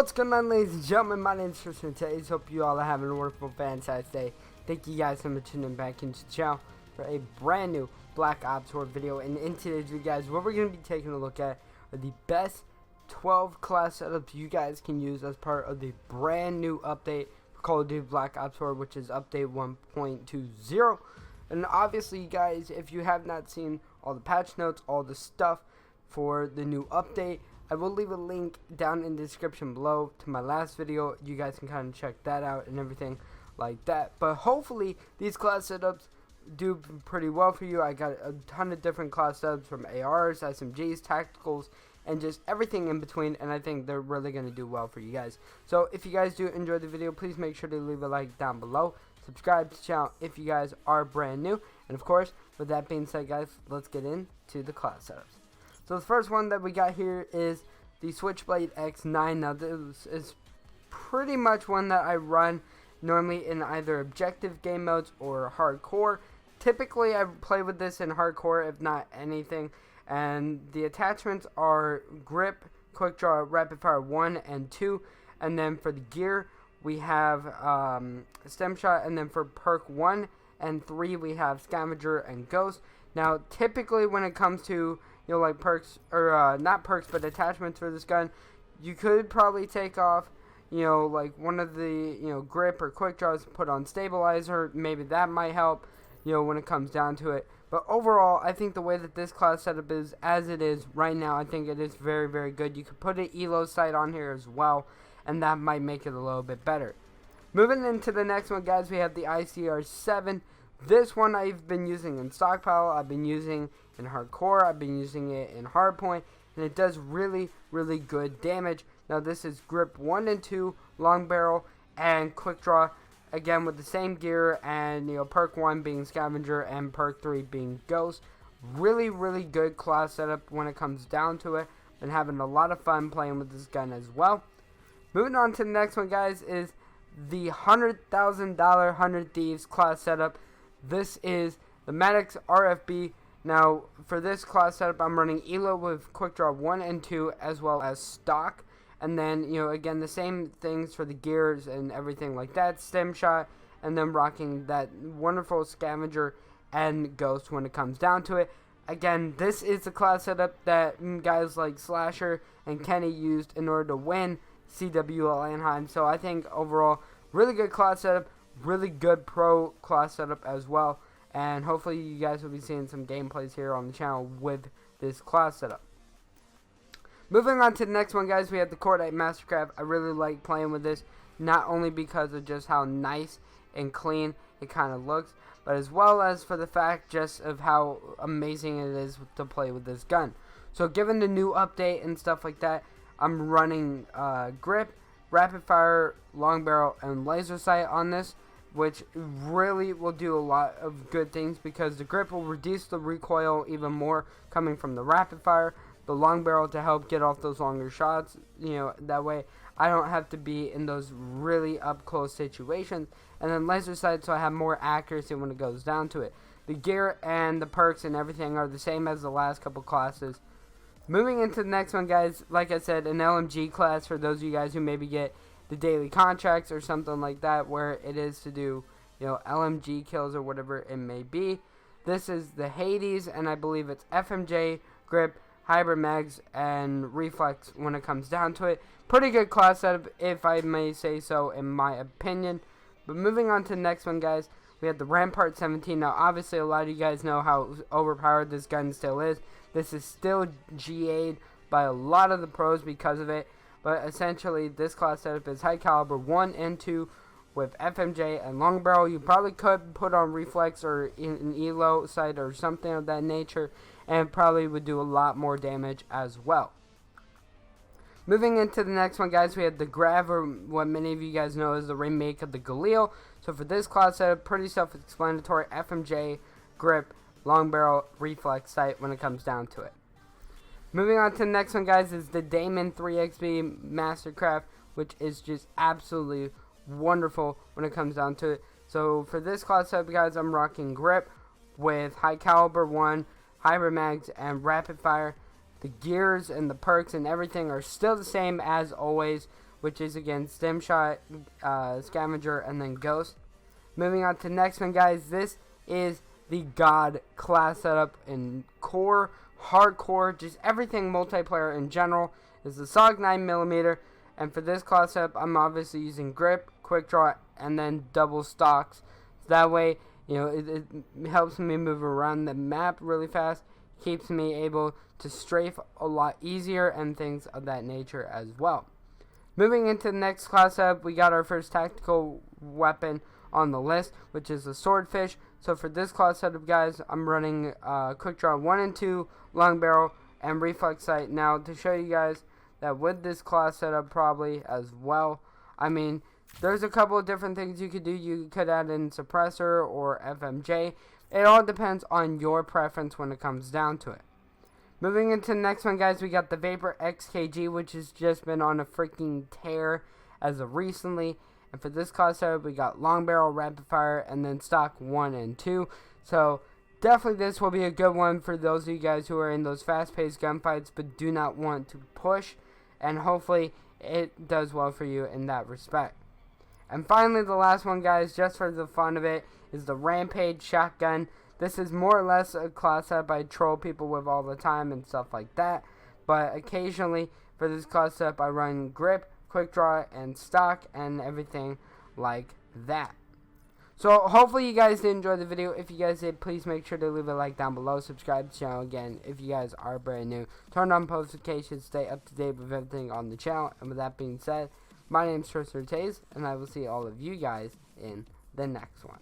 What's going on, ladies and gentlemen? My name is Tristin. TaZe. Hope you all are having a wonderful, fantastic day. Thank you guys so much for tuning back into the channel for a brand new Black Ops 4 video. And in today's video, guys, what we're going to be taking a look at are the best 12 class setups you guys can use as part of the brand new update for Call of Duty Black Ops 4, which is update 1.20. And obviously, you guys, if you have not seen all the patch notes, all the stuff for the new update, I will leave a link down in the description below to my last video. You guys can kind of check that out and everything like that. But hopefully these class setups do pretty well for you. I got a ton of different class setups from ARs, SMGs, tacticals, and just everything in between. And I think they're really going to do well for you guys. So if you guys do enjoy the video, please make sure to leave a like down below. Subscribe to the channel if you guys are brand new. And of course, with that being said, guys, let's get into the class setups. So the first one that we got here is the Switchblade X9. Now this is pretty much one that I run normally in either objective game modes or hardcore. Typically I play with this in hardcore, if not anything. And the attachments are grip, quick draw, rapid fire 1 and 2. And then for the gear we have stem shot, and then for perk 1 and 3 we have scavenger and ghost. Now typically when it comes to like perks, or not perks, but attachments for this gun, you could probably take off, like one of the, grip or quick draws, put on stabilizer. Maybe that might help, when it comes down to it. But overall, I think the way that this class setup is, as it is right now, I think it is very, very good. You could put an ELO sight on here as well, and that might make it a little bit better. Moving into the next one, guys, we have the ICR-7. This one I've been using in stockpile, I've been using in hardcore, I've been using it in hardpoint, and it does really, really good damage. Now this is grip 1 and 2, long barrel, and quick draw, again with the same gear, and perk 1 being scavenger and perk 3 being ghost. Really, really good class setup when it comes down to it. Been having a lot of fun playing with this gun as well. Moving on to the next one, guys, is the $100,000 100 Thieves class setup. This is the Maddox RFB. Now, for this class setup, I'm running ELO with quick draw 1 and 2, as well as stock. And then, again, the same things for the gears and everything like that. Stem shot, and then rocking that wonderful scavenger and ghost when it comes down to it. Again, this is the class setup that guys like Slasher and Kenny used in order to win CWL Anaheim. So I think overall, really good class setup. Really good pro class setup as well, and hopefully you guys will be seeing some gameplays here on the channel with this class setup. Moving on to the next one, guys, we have the CORDITE Mastercraft. I really like playing with this, not only because of just how nice and clean it kind of looks, but as well as for the fact just of how amazing it is to play with this gun. So given the new update and stuff like that, I'm running grip, rapid fire, long barrel, and laser sight on this, which really will do a lot of good things, because the grip will reduce the recoil even more coming from the rapid fire, the long barrel to help get off those longer shots, that way I don't have to be in those really up close situations, and then laser sight so I have more accuracy when it goes down to it. The gear and the perks and everything are the same as the last couple classes. Moving into the next one, guys, like I said, an LMG class for those of you guys who maybe get the daily contracts or something like that, where it is to do, LMG kills or whatever it may be. This is the Hades, and I believe it's FMJ, grip, hybrid mags, and reflex when it comes down to it. Pretty good class setup, if I may say so, in my opinion. But moving on to the next one, guys, we have the Rampart 17. Now, obviously, a lot of you guys know how overpowered this gun still is. This is still GA'd by a lot of the pros because of it. But essentially, this class setup is high caliber 1 and 2 with FMJ and long barrel. You probably could put on reflex or an ELO sight or something of that nature, and probably would do a lot more damage as well. Moving into the next one, guys, we have the Grav, or what many of you guys know is the remake of the Galil. So for this class setup, pretty self-explanatory: FMJ, grip, long barrel, reflex sight when it comes down to it. Moving on to the next one, guys, is the Damon 3XB Mastercraft, which is just absolutely wonderful when it comes down to it. So for this class setup, guys, I'm rocking grip with high caliber 1, hybrid mags, and rapid fire. The gears and the perks and everything are still the same as always, which is again Stim Shot, Scavenger, and then Ghost. Moving on to the next one, guys. This is the God class setup in core, hardcore, just everything multiplayer in general. Is the SOG 9mm, and for this class setup, I'm obviously using grip, quick draw, and then double stocks. So that way, you know, it helps me move around the map really fast, keeps me able to strafe a lot easier, and things of that nature as well. Moving into the next class setup, we got our first tactical weapon on the list, which is the swordfish. So for this class setup, guys, I'm running quick draw 1 and 2, long barrel, and reflex sight. Now to show you guys that with this class setup probably as well, I mean, there's a couple of different things you could do. You could add in suppressor or FMJ. It all depends on your preference when it comes down to it. Moving into the next one, guys, we got the Vapor XKG, which has just been on a freaking tear as of recently. And for this class setup, we got long barrel, rapid fire, and then stock 1 and 2. So definitely this will be a good one for those of you guys who are in those fast-paced gunfights but do not want to push. And hopefully it does well for you in that respect. And finally, the last one, guys, just for the fun of it, is the Rampage Shotgun. This is more or less a class setup I troll people with all the time and stuff like that. But occasionally, for this class setup, I run grip, quick draw, and stock, and everything like that. So hopefully you guys did enjoy the video. If you guys did, please make sure to leave a like down below. Subscribe to the channel again if you guys are brand new. Turn on post notifications. Stay up to date with everything on the channel. And with that being said, my name is Tristin, and I will see all of you guys in the next one.